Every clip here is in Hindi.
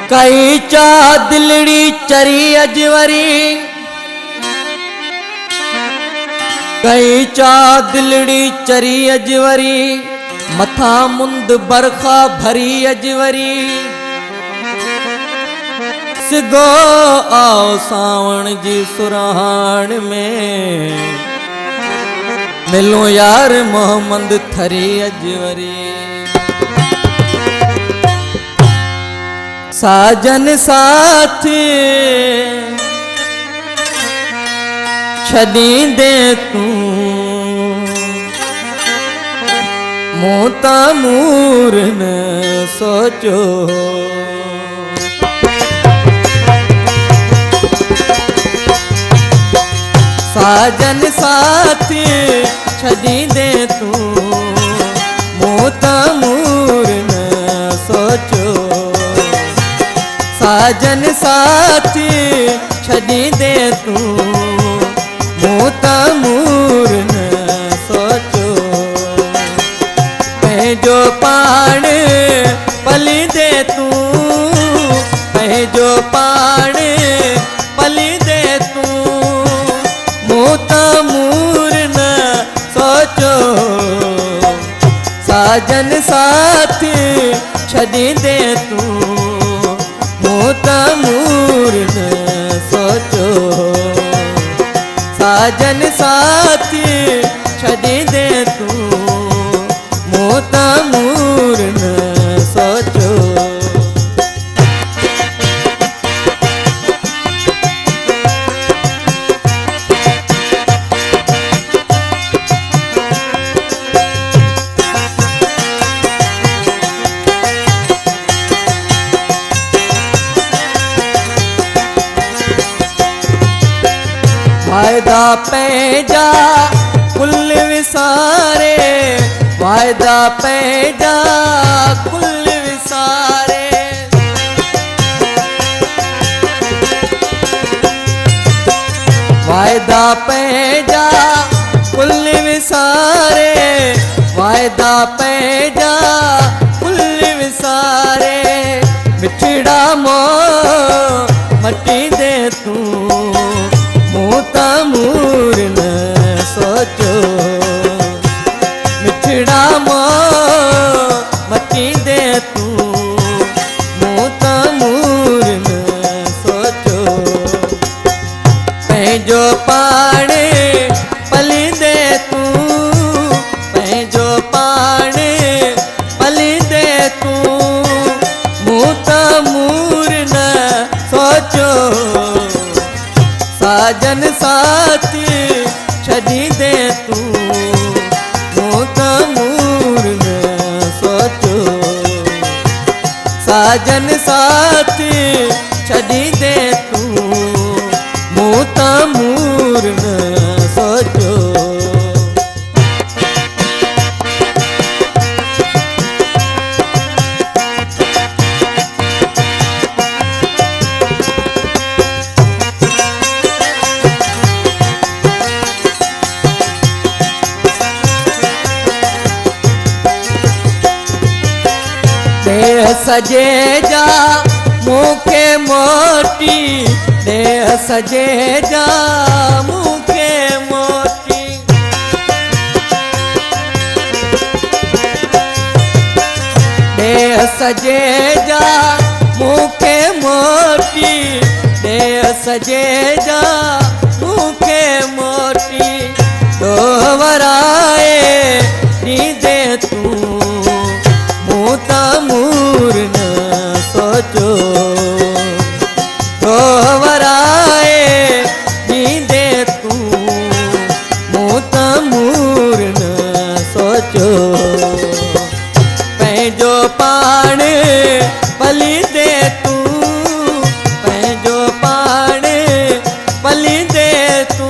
कई चा दिलड़ी चरी अजवरी, कई चा दिलड़ी चरी अजवरी, मथा मुंद बरखा भरी अजवरी। सिगो आओ सावण जी सुरहान में, मिलो यार मोहम्मद थरी अजवरी। साजन साथी छदी दे तू, मोता मूर न सोचो। साजन साथी छदी दे तू, मोता मूर न सोचो। साजन साथी छदी दे तू, मोता मूर न सोचो। पंहिंजो पाण पली दे तू, पंहिंजो पाण पली दे तू, मोता मूर न सोचो। साजन साथी छदी दे तू, मोता मूर न सोचो। साजन साथी छदी दे तू, मोता मूर न सोचो। वायदा पैजा कुल विसारे, वायदा पैजा कुल विसारे। वायदा पैजा कुल विसारे, वायदा पैजा कुल विसारे। मिठड़ा मो मटी दे तू, मोता मूर न सोचो। मिठड़ा मो मटी दे तू, मोता मूर न सोचो। पंहिंजो पाण पली दे तू, पंहिंजो पाण पली दे तू, मोता मूर न सोचो। साजन साथी छदी दे तू, मोता मूर न सोचो। साजन साथी छदी दे तू, मोता मूर न सोचो। देह सजे जा मुखे मोटी, देह सजे जा मुखे मोटी। देह सजे जा मुखे मोटी, देह सजे जा मुखे मोटी। दोहराए नी दे तू, मोता मूर न सोचो। दोहराए नी दे तू, मोता मूर न सोचो। पंहिंजो पाण पली दे तू, पंहिंजो पाण पली दे तू,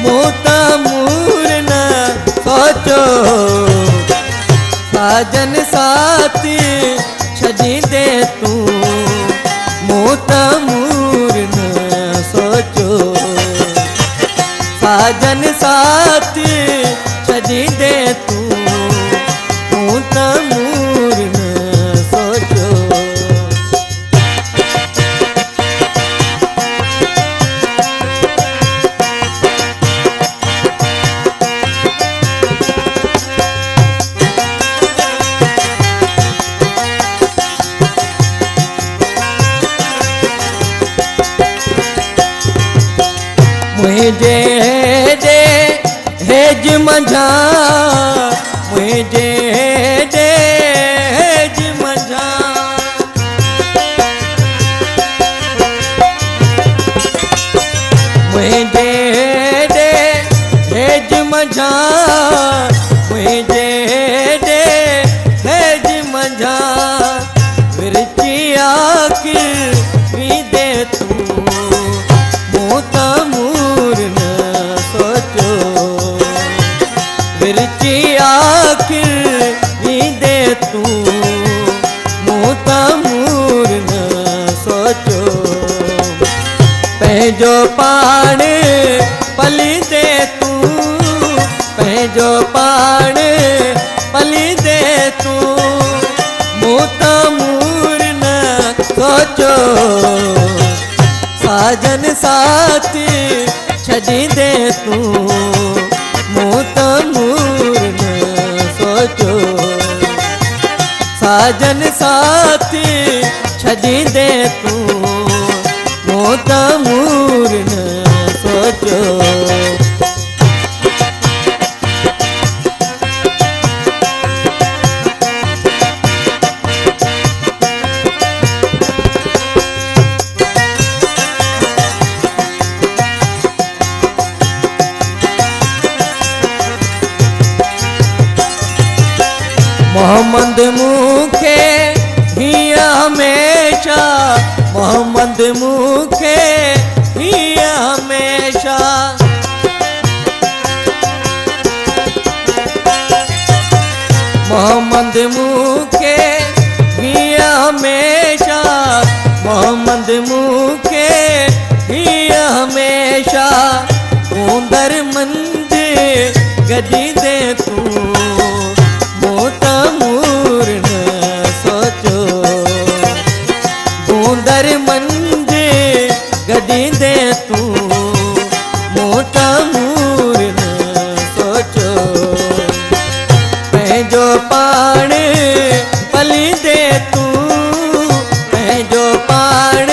मोता मूर न सोचो। साजन साथी छदी दे तू, मोता मूर न सोचो। साजन साथी छॾी दे तूं मूं त मूर न सोचो। मुझे दे हेज मंझा मुझे दे हेज मंझा मुझे दे हेज मंझा मुझे दे हेज मंझा विरची आखिर भी दे तू मूं त मूर न सोचो। विरची आखिर भी दे तू मूं त मूर न सोचो। पंहिंजो पाण पली दे तू पंहिंजो पाण पली दे तू मूं त मूर न सोचो। साजन साथी छॾी दे तूं मूं त मूर न सोचो। साजन साथी छॾी दे तूं मूं त मूर न सोचो। मोहम्मद मूंखे हीअं हमेशा मोहम्मद मूंखे हीअं हमेशा मोहम्मद मूंखे हीअं हमेशा मोहम्मद मूंखे हीअं हमेशा ऊंदर मंझ गॾी दे तूं मूं त मूर न सोचो। ऊंदर मंझ गॾी दे तूं मूं त मूर न सोचो। पंहिंजो पाण पली दे तूं पंहिंजो पाण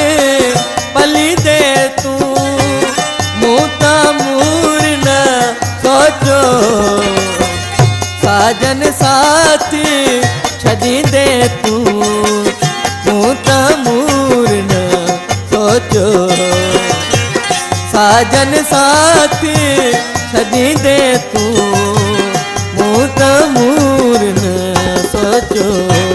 पली दे तूं मूं त मूर न सोचो। साजन साथी छॾी दे तूं मूं त मूर न सोचो। साजन साथी छॾी दे तूं मूं त मूर न सोचो।